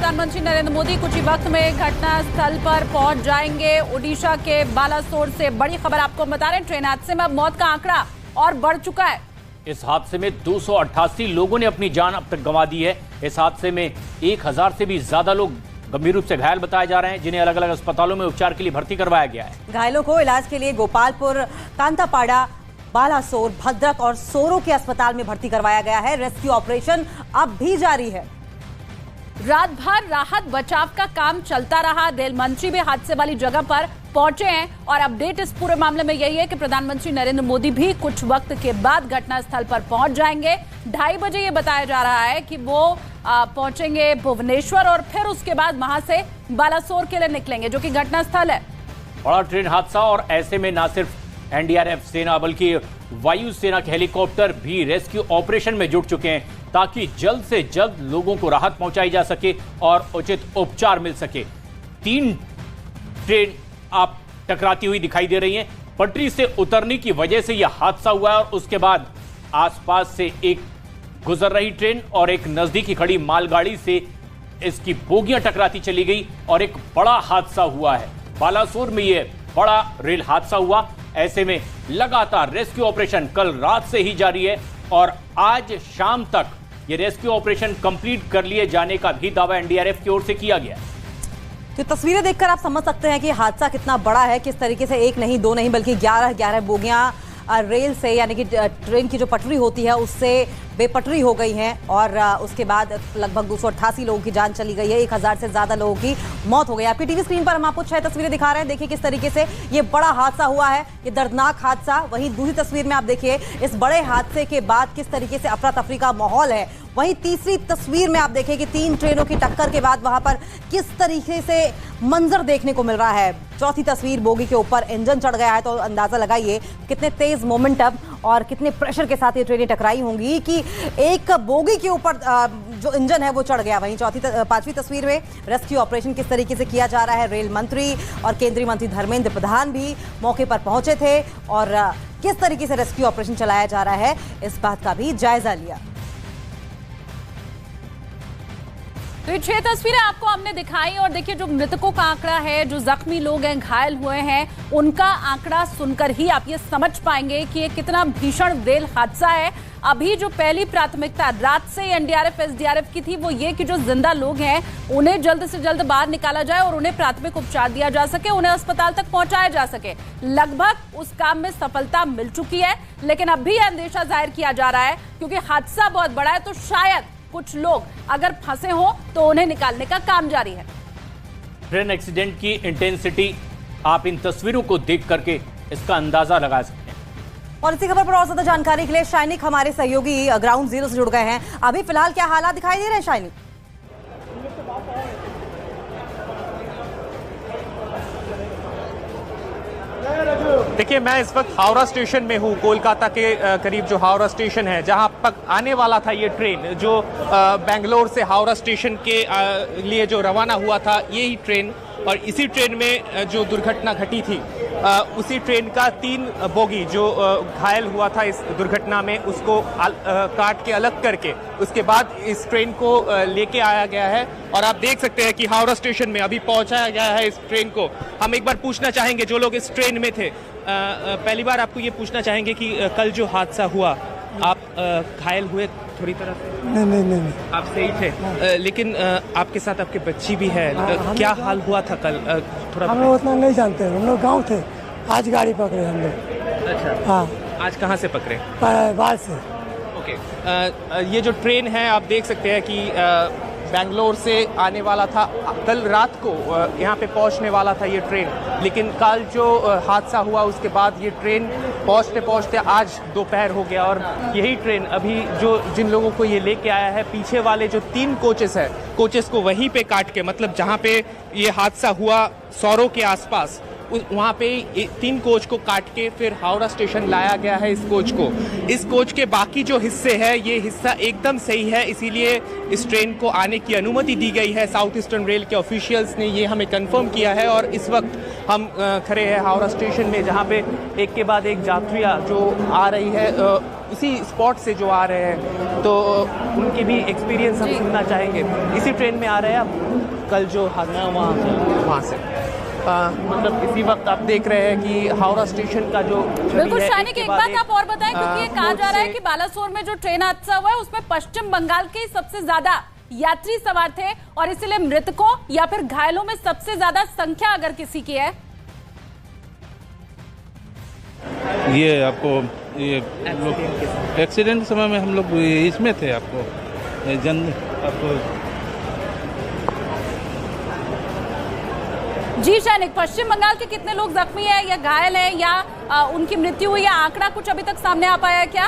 प्रधानमंत्री नरेंद्र मोदी कुछ ही वक्त में घटना स्थल पर पहुंच जाएंगे। ओडिशा के बालासोर से बड़ी खबर आपको बता रहे हैं। ट्रेन हादसे में अब मौत का आंकड़ा और बढ़ चुका है। इस हादसे में 288 लोगों ने अपनी जान अब तक गंवा दी है। इस हादसे में 1000 से भी ज्यादा लोग गंभीर रूप से घायल बताए जा रहे हैं, जिन्हें अलग अलग अस्पतालों में उपचार के लिए भर्ती करवाया गया है। घायलों को इलाज के लिए गोपालपुर, कांतापाड़ा, बालासोर, भद्रक और सोरो के अस्पताल में भर्ती करवाया गया है। रेस्क्यू ऑपरेशन अब भी जारी है। रात भर राहत बचाव का काम चलता रहा। रेल मंत्री भी हादसे वाली जगह पर पहुंचे हैं और अपडेट इस पूरे मामले में यही है कि प्रधानमंत्री नरेंद्र मोदी भी कुछ वक्त के बाद घटनास्थल पर पहुंच जाएंगे। 2:30 बजे ये बताया जा रहा है कि वो पहुंचेंगे भुवनेश्वर और फिर उसके बाद वहां से बालासोर के लिए निकलेंगे, जो कि घटनास्थल है। बड़ा ट्रेन हादसा, और ऐसे में न सिर्फ एनडीआरएफ सेना बल्कि वायुसेना के हेलीकॉप्टर भी रेस्क्यू ऑपरेशन में जुट चुके हैं, ताकि जल्द से जल्द लोगों को राहत पहुंचाई जा सके और उचित उपचार मिल सके। 3 ट्रेन आप टकराती हुई दिखाई दे रही हैं। पटरी से उतरने की वजह से यह हादसा हुआ है और उसके बाद आसपास से एक गुजर रही ट्रेन और एक नजदीकी खड़ी मालगाड़ी से इसकी बोगियां टकराती चली गई और एक बड़ा हादसा हुआ है। बालासोर में यह बड़ा रेल हादसा हुआ। ऐसे में लगातार रेस्क्यू ऑपरेशन कल रात से ही जारी है और आज शाम तक ये रेस्क्यू ऑपरेशन कंप्लीट कर लिए जाने का भी दावा एनडीआरएफ की ओर से किया गया। तो तस्वीरें देखकर आप समझ सकते हैं कि हादसा कितना बड़ा है। किस तरीके से एक नहीं, दो नहीं, बल्कि 11 बोगियां रेल से, यानी कि ट्रेन की जो पटरी होती है उससे बेपटरी हो गई हैं और उसके बाद लगभग 288 लोगों की जान चली गई है। 1000 से ज्यादा लोगों की मौत हो गई। आपकी टीवी स्क्रीन पर हम आपको 6 तस्वीरें दिखा रहे हैं। देखिए किस तरीके से ये बड़ा हादसा हुआ है, ये दर्दनाक हादसा। वहीं दूसरी तस्वीर में आप देखिए इस बड़े हादसे के बाद किस तरीके से अफरा तफरी का माहौल है। वहीं तीसरी तस्वीर में आप देखिए कि 3 ट्रेनों की टक्कर के बाद वहां पर किस तरीके से मंजर देखने को मिल रहा है। चौथी तस्वीर, बोगी के ऊपर इंजन चढ़ गया है, तो अंदाजा लगाइए कितने तेज मोमेंटम और कितने प्रेशर के साथ ये ट्रेनें टकराई होंगी कि एक बोगी के ऊपर जो इंजन है वो चढ़ गया। वहीं 5वीं तस्वीर में रेस्क्यू ऑपरेशन किस तरीके से किया जा रहा है। रेल मंत्री और केंद्रीय मंत्री धर्मेंद्र प्रधान भी मौके पर पहुंचे थे और किस तरीके से रेस्क्यू ऑपरेशन चलाया जा रहा है इस बात का भी जायजा लिया। तो ये 6 तस्वीरें आपको हमने दिखाई और देखिए जो मृतकों का आंकड़ा है, जो जख्मी लोग हैं, घायल हुए हैं, उनका आंकड़ा सुनकर ही आप ये समझ पाएंगे कि ये कितना भीषण रेल हादसा है। अभी जो पहली प्राथमिकता रात से एनडीआरएफ एसडीआरएफ की थी वो ये कि जो जिंदा लोग हैं उन्हें जल्द से जल्द बाहर निकाला जाए और उन्हें प्राथमिक उपचार दिया जा सके, उन्हें अस्पताल तक पहुंचाया जा सके। लगभग उस काम में सफलता मिल चुकी है, लेकिन अब भी अंदेशा जाहिर किया जा रहा है क्योंकि हादसा बहुत बड़ा है, तो शायद कुछ लोग अगर फंसे हो तो उन्हें निकालने का काम जारी है। ट्रेन एक्सीडेंट की इंटेंसिटी आप इन तस्वीरों को देख करके इसका अंदाजा लगा सकते हैं। और इसी खबर पर और ज्यादा जानकारी के लिए शाइनिक हमारे सहयोगी ग्राउंड जीरो से जुड़ गए हैं। अभी फिलहाल क्या हालात दिखाई दे रहे हैं शाइनिक? देखिए, मैं इस वक्त हावड़ा स्टेशन में हूँ। कोलकाता के करीब जो हावड़ा स्टेशन है, जहाँ तक आने वाला था ये ट्रेन, जो बेंगलोर से हावड़ा स्टेशन के लिए जो रवाना हुआ था, यही ट्रेन, और इसी ट्रेन में जो दुर्घटना घटी थी, उसी ट्रेन का 3 बोगी जो घायल हुआ था इस दुर्घटना में, उसको काट के अलग करके उसके बाद इस ट्रेन को लेके आया गया है। और आप देख सकते हैं कि हावड़ा स्टेशन में अभी पहुंचाया गया है इस ट्रेन को। हम एक बार पूछना चाहेंगे जो लोग इस ट्रेन में थे, पहली बार आपको ये पूछना चाहेंगे कि कल जो हादसा हुआ, आप घायल हुए थोड़ी तरह से? नहीं, आप सही थे, लेकिन आपके साथ आपके बच्ची भी है। क्या हाल हुआ था कल? थोड़ा हम लोग उतना नहीं जानते, हम लोग गांव थे, आज गाड़ी पकड़े हम लोग। अच्छा, हाँ। आज कहाँ से पकड़े? बाल से। ओके, ये जो ट्रेन है आप देख सकते हैं कि बेंगलोर से आने वाला था, कल रात को यहाँ पे पहुँचने वाला था ये ट्रेन, लेकिन कल जो हादसा हुआ उसके बाद ये ट्रेन पहुँचते पहुँचते आज दोपहर हो गया। और यही ट्रेन अभी जिन लोगों को ये लेके आया है, पीछे वाले जो 3 कोचेस है, कोचेस को वहीं पे काट के, मतलब जहाँ पे ये हादसा हुआ सौरों के आसपास, वहाँ पे 3 कोच को काट के फिर हावड़ा स्टेशन लाया गया है इस कोच को। इस कोच के बाकी जो हिस्से हैं, ये हिस्सा एकदम सही है, इसीलिए इस ट्रेन को आने की अनुमति दी गई है। साउथ ईस्टर्न रेल के ऑफिशियल्स ने ये हमें कंफर्म किया है। और इस वक्त हम खड़े हैं हावड़ा स्टेशन में, जहाँ पे एक के बाद एक यात्रियाँ जो आ रही है उसी स्पॉट से जो आ रहे हैं, तो उनके भी एक्सपीरियंस हम सुनना चाहेंगे। इसी ट्रेन में आ रहे हैं आप? कल जो हादसा वहाँ से मतलब इसी वक्त आप देख रहे हैं कि हावड़ा स्टेशन का जो बिल्कुल शानिक, एक बात आप और बताएं, क्योंकि ये कहा जा रहा है कि बालासोर में जो ट्रेन हादसा हुआ है उसमें पश्चिम बंगाल के सबसे ज्यादा यात्री सवार थे और इसलिए मृतकों या फिर घायलों में सबसे ज्यादा संख्या अगर किसी की है। ये आपको ये एक्सीडेंट के समय में हम लोग इसमें थे, आपको जी शानिक, पश्चिम बंगाल के कितने लोग जख्मी हैं या घायल हैं या उनकी मृत्यु हुई, या आंकड़ा कुछ अभी तक सामने आ पाया है क्या?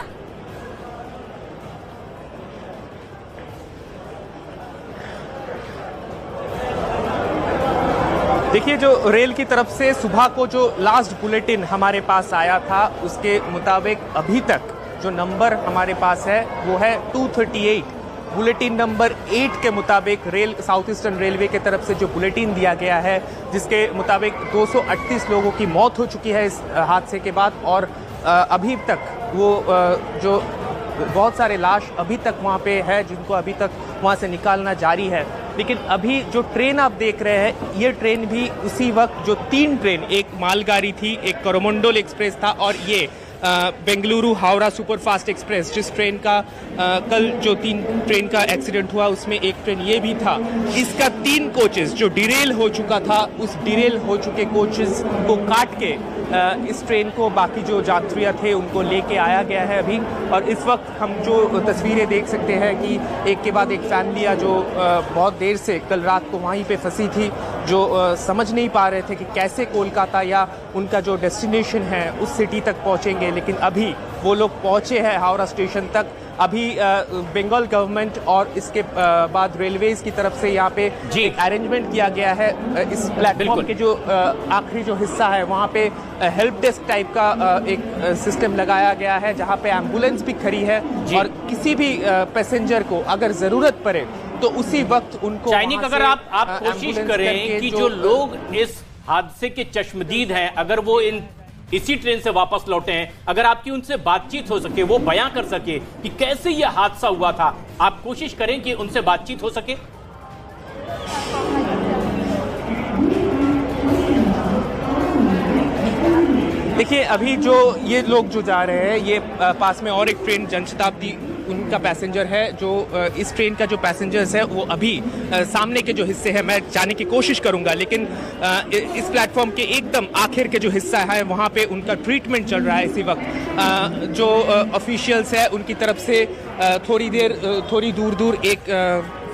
देखिए, जो रेल की तरफ से सुबह को जो लास्ट बुलेटिन हमारे पास आया था उसके मुताबिक अभी तक जो नंबर हमारे पास है वो है 238। बुलेटिन नंबर 8 के मुताबिक साउथ ईस्टर्न रेलवे की तरफ से जो बुलेटिन दिया गया है, जिसके मुताबिक 238 लोगों की मौत हो चुकी है इस हादसे के बाद, और अभी तक वो जो बहुत सारे लाश अभी तक वहाँ पे है जिनको अभी तक वहाँ से निकालना जारी है। लेकिन अभी जो ट्रेन आप देख रहे हैं, ये ट्रेन भी उसी वक्त जो 3 ट्रेन, एक मालगाड़ी थी, एक कोरोमंडल एक्सप्रेस था और ये बेंगलुरु हावड़ा सुपरफास्ट एक्सप्रेस, जिस ट्रेन का कल जो 3 ट्रेन का एक्सीडेंट हुआ उसमें एक ट्रेन ये भी था। इसका 3 कोचेस जो डिरेल हो चुका था, उस डिरेल हो चुके कोचेस को काट के इस ट्रेन को बाकी जो यात्रियाँ थे उनको लेके आया गया है अभी। और इस वक्त हम जो तस्वीरें देख सकते हैं कि एक के बाद एक फैमिलियाँ जो बहुत देर से कल रात को वहीं पे फंसी थी, जो समझ नहीं पा रहे थे कि कैसे कोलकाता या उनका जो डेस्टिनेशन है उस सिटी तक पहुँचेंगे, लेकिन अभी वो लोग पहुँचे हैं हावड़ा स्टेशन तक। अभी बंगाल गवर्नमेंट और इसके बाद रेलवेज की तरफ से यहाँ पे एक अरेंजमेंट किया गया है। इस प्लेटफॉर्म के जो आखिरी जो हिस्सा है वहाँ पे हेल्प डेस्क टाइप का एक सिस्टम लगाया गया है, जहाँ पे एम्बुलेंस भी खड़ी है और किसी भी पैसेंजर को अगर जरूरत पड़े तो उसी वक्त उनको शानिक, अगर आप कोशिश करें कि जो लोग इस हादसे के चश्मदीद हैं, अगर वो इसी ट्रेन से वापस लौटे हैं, अगर आपकी उनसे बातचीत हो सके, वो बयां कर सके कि कैसे यह हादसा हुआ था, आप कोशिश करें कि उनसे बातचीत हो सके। देखिए, अभी जो ये लोग जो जा रहे हैं, ये पास में और एक ट्रेन जनशताब्दी उनका पैसेंजर है, जो इस ट्रेन का जो पैसेंजर्स है वो अभी सामने के जो हिस्से हैं मैं जाने की कोशिश करूंगा, लेकिन इस प्लेटफॉर्म के एकदम आखिर के जो हिस्सा है वहाँ पे उनका ट्रीटमेंट चल रहा है इसी वक्त। जो ऑफिशियल्स है उनकी तरफ से थोड़ी दूर एक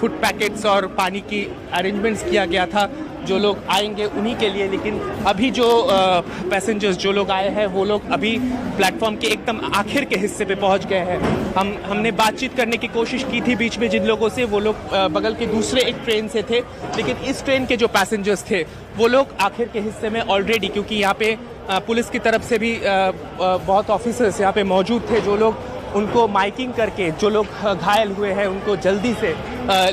फूड पैकेट्स और पानी की अरेंजमेंट्स किया गया था जो लोग आएंगे उन्हीं के लिए, लेकिन अभी जो पैसेंजर्स जो लोग आए हैं वो लोग अभी प्लेटफॉर्म के एकदम आखिर के हिस्से पे पहुंच गए हैं। हमने बातचीत करने की कोशिश की थी बीच में जिन लोगों से, वो लोग बगल के दूसरे एक ट्रेन से थे, लेकिन इस ट्रेन के जो पैसेंजर्स थे वो लोग आखिर के हिस्से में ऑलरेडी, क्योंकि यहाँ पे पुलिस की तरफ से भी बहुत ऑफिसर्स यहाँ पे मौजूद थे, जो लोग उनको माइकिंग करके जो लोग घायल हुए हैं उनको जल्दी से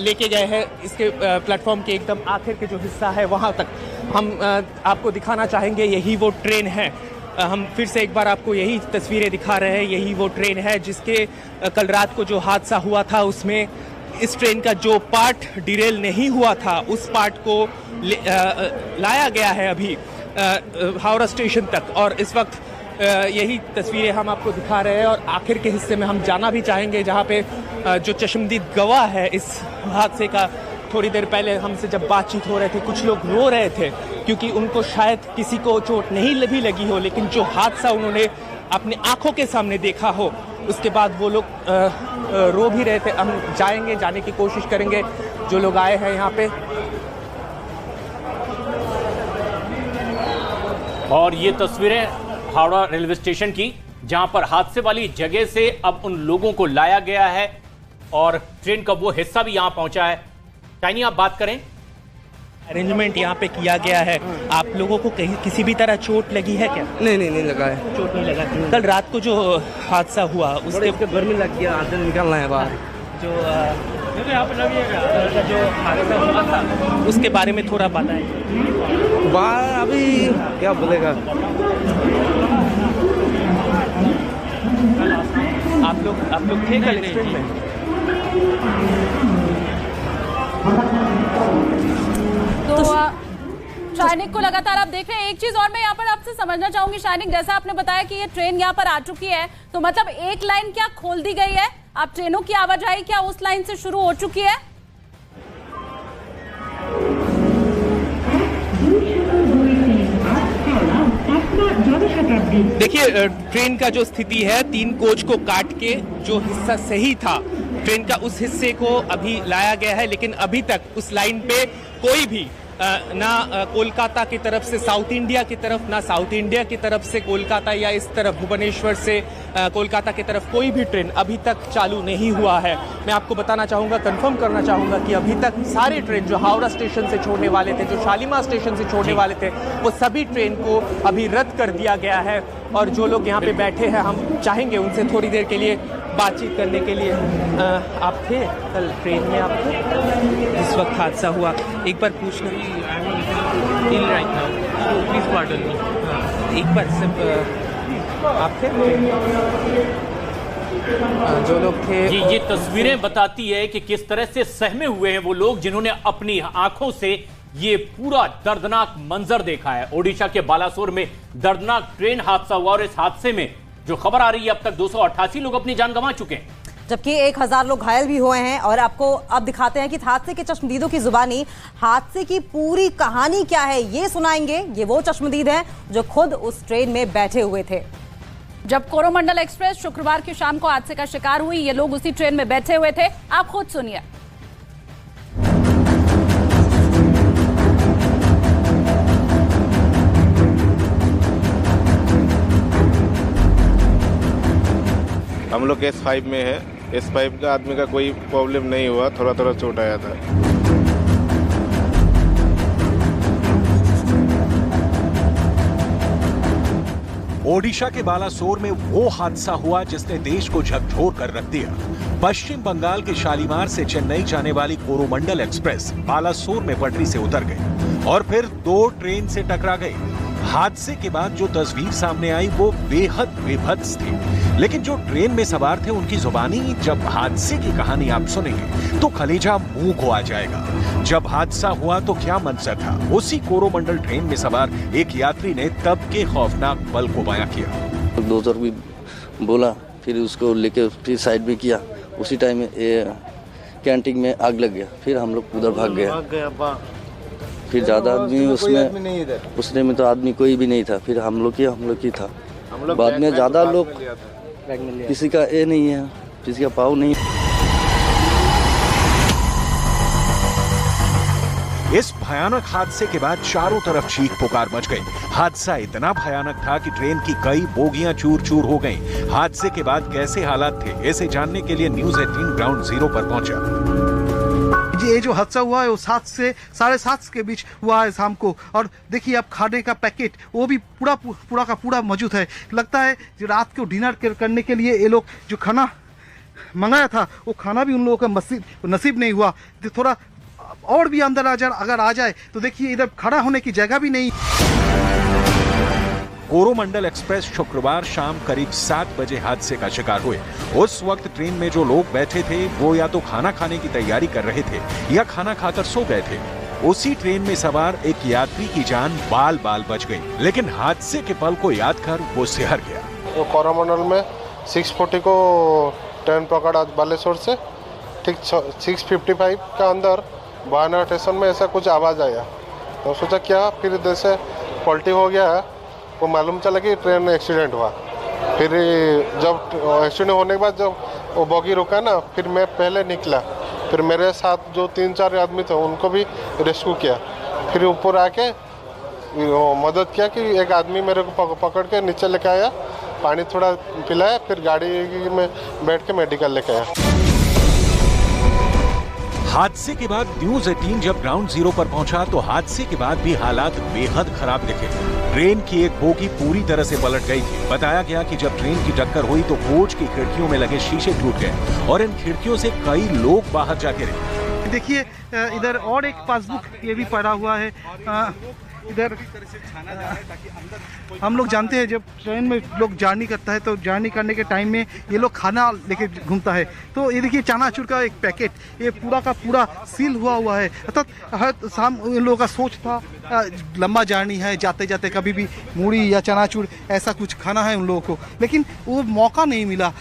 लेके गए हैं इसके प्लेटफॉर्म के एकदम आखिर के जो हिस्सा है वहाँ तक। हम आपको दिखाना चाहेंगे, यही वो ट्रेन है। हम फिर से एक बार आपको यही तस्वीरें दिखा रहे हैं। यही वो ट्रेन है जिसके कल रात को जो हादसा हुआ था उसमें इस ट्रेन का जो पार्ट डिरेल नहीं हुआ था उस पार्ट को लाया गया है अभी हावड़ा स्टेशन तक, और इस वक्त यही तस्वीरें हम आपको दिखा रहे हैं। और आखिर के हिस्से में हम जाना भी चाहेंगे जहाँ पे जो चश्मदीद गवाह है इस हादसे का, थोड़ी देर पहले हमसे जब बातचीत हो रहे थे कुछ लोग रो रहे थे क्योंकि उनको शायद किसी को चोट नहीं भी लगी हो, लेकिन जो हादसा उन्होंने अपने आंखों के सामने देखा हो उसके बाद वो लोग रो भी रहे थे। हम जाने की कोशिश करेंगे जो लोग आए हैं यहाँ पे। और ये तस्वीरें हावड़ा रेलवे स्टेशन की, जहां पर हादसे वाली जगह से अब उन लोगों को लाया गया है और ट्रेन का वो हिस्सा भी यहां पहुंचा है। टाइनी, आप बात करें। अरेंजमेंट यहाँ पे किया गया है। आप लोगों को कहीं किसी भी तरह चोट लगी है क्या? नहीं लगा है, चोट नहीं लगा। कल रात को जो हादसा हुआ उसके गर्मी लग गया, आधे निकलना है बाहर। जो हादसा हुआ था उसके बारे में थोड़ा बताएं। बाहर अभी क्या बोलेगा। आप लोग थे कल इस ट्रेन में? तो शाइनिक को लगातार आप देख रहे हैं। एक चीज और मैं यहाँ पर आपसे समझना चाहूंगी शाइनिक, जैसा आपने बताया कि ये ट्रेन यहाँ पर आ चुकी है, तो मतलब एक लाइन क्या खोल दी गई है? अब ट्रेनों की आवाजाही क्या उस लाइन से शुरू हो चुकी है? देखिए, ट्रेन का जो स्थिति है, 3 कोच को काट के जो हिस्सा सही था ट्रेन का, उस हिस्से को अभी लाया गया है, लेकिन अभी तक उस लाइन पे कोई भी ना कोलकाता की तरफ से साउथ इंडिया की तरफ, ना साउथ इंडिया की तरफ से कोलकाता या इस तरफ भुवनेश्वर से कोलकाता की तरफ कोई भी ट्रेन अभी तक चालू नहीं हुआ है। मैं आपको बताना चाहूँगा, कंफर्म करना चाहूँगा कि अभी तक सारे ट्रेन जो हावड़ा स्टेशन से छोड़ने वाले थे, जो शालीमार स्टेशन से छोड़ने वाले थे, वो सभी ट्रेन को अभी रद्द कर दिया गया है। और जो लोग यहाँ पे बैठे हैं, हम चाहेंगे उनसे थोड़ी देर के लिए बातचीत करने के लिए। आप थे कल ट्रेन में? आप थे जिस वक्त हादसा हुआ? एक बार पूछना, एक बार सब आप थे? जो लोग थे, ये तस्वीरें बताती है कि किस तरह से सहमे हुए हैं वो लोग जिन्होंने अपनी आंखों से ये पूरा दर्दनाक मंजर देखा है। ओडिशा के बालासोर में दर्दनाक ट्रेन हादसा हुआ और इस हादसे में जो खबर आ रही है, अब तक 288 लोग अपनी जान गंवा चुके हैं, जबकि 1000 लोग घायल भी हुए हैं। और आपको अब दिखाते हैं कि हादसे के चश्मदीदों की जुबानी हादसे की पूरी कहानी क्या है, ये सुनाएंगे। ये वो चश्मदीद हैं जो खुद उस ट्रेन में बैठे हुए थे जब कोरोमंडल एक्सप्रेस शुक्रवार की शाम को हादसे का शिकार हुई। ये लोग उसी ट्रेन में बैठे हुए थे, आप खुद सुनिए। हम लोग S5 में है। S5 का आदमी का कोई प्रॉब्लम नहीं हुआ, थोड़ा थोड़ा चोट आया था। ओडिशा के बालासोर में वो हादसा हुआ जिसने देश को झकझोर कर रख दिया। पश्चिम बंगाल के शालीमार से चेन्नई जाने वाली कोरोमंडल एक्सप्रेस बालासोर में पटरी से उतर गई और फिर 2 ट्रेन से टकरा गई। हादसे के बाद जो तस्वीर सामने आई वो बेहद बेभत्स थी, लेकिन जो ट्रेन में सवार थे उनकी जुबानी जब हादसे की कहानी आप सुनेंगे तो कलेजा मुंह को आ जाएगा। जब हादसा हुआ तो क्या मंजर था, उसी कोरोमंडल ट्रेन में सवार एक यात्री ने तब के खौफनाक पल को बयां किया। डोजर भी बोला, फिर उसको लेके फिर साइड में किया, उसी टाइम में कैंटीन में आग लग गया, फिर हम लोग उधर भाग गया। फिर ज्यादा आदमी उसने में तो आदमी कोई भी नहीं था, फिर हम लोग ही था। बाद में ज्यादा लोग, किसी का ए नहीं है, किसी का पाव नहीं। इस भयानक हादसे के बाद चारों तरफ चीख पुकार मच गई। हादसा इतना भयानक था कि ट्रेन की कई बोगियां चूर चूर हो गईं। हादसे के बाद कैसे हालात थे, इसे जानने के लिए न्यूज़ 18 ग्राउंड जीरो पर पहुंचा। ये जो हादसा हुआ है वो 7 से 7:30 के बीच हुआ है शाम को। और देखिए, अब खाने का पैकेट वो भी पूरा का पूरा मौजूद है। लगता है जो रात को डिनर करने के लिए ये लोग जो खाना मंगाया था, वो खाना भी उन लोगों का नसीब नहीं हुआ। तो थोड़ा और भी अंदर अगर आ जाए तो देखिए, इधर खड़ा होने की जगह भी नहीं। कोरोमंडल एक्सप्रेस शुक्रवार शाम करीब 7 बजे हादसे का शिकार हुए। उस वक्त ट्रेन में जो लोग बैठे थे वो या तो खाना खाने की तैयारी कर रहे थे या खाना खाकर सो गए थे। उसी ट्रेन में सवार एक यात्री की जान बाल बाल बच गई, लेकिन हादसे के पल को याद कर वो सिहर गया। तो कोरोमंडल में 640 को ट्रेन पकड़ा बालेश्वर से, ठीक 6:55 के अंदर बयाना स्टेशन में ऐसा कुछ आवाज़ आया, तो सोचा क्या, फिर जैसे पलटी हो गया, वो मालूम चला कि ट्रेन एक्सीडेंट हुआ। फिर जब एक्सीडेंट होने के बाद जब वो बॉगी रुका ना, फिर मैं पहले निकला, फिर मेरे साथ जो 3-4 आदमी थे उनको भी रेस्क्यू किया। फिर ऊपर आके मदद किया कि एक आदमी मेरे को पकड़ के नीचे लेके आया, पानी थोड़ा पिलाया, फिर गाड़ी में बैठ के मेडिकल लेके आया। हादसे के बाद न्यूज़ 18 जब ग्राउंड जीरो पर पहुंचा तो हादसे के बाद भी हालात बेहद खराब दिखे। ट्रेन की एक बोगी पूरी तरह से पलट गई थी। बताया गया कि जब ट्रेन की टक्कर हुई तो कोच की खिड़कियों में लगे शीशे टूट गए और इन खिड़कियों से कई लोग बाहर जा गिरे। देखिए, इधर और एक पासबुक ये भी पड़ा हुआ है। इधर हम लोग जानते हैं जब ट्रेन में लोग जर्नी करता है तो जर्नी करने के टाइम में ये लोग खाना लेके घूमता है। तो ये देखिए चनाचूर का एक पैकेट, ये पूरा का पूरा सील हुआ है। अर्थात हर शाम इन लोगों का सोच था लंबा जर्नी है, जाते जाते कभी भी मूढ़ी या चनाचूर ऐसा कुछ खाना है उन लोगों को, लेकिन वो मौका नहीं मिला।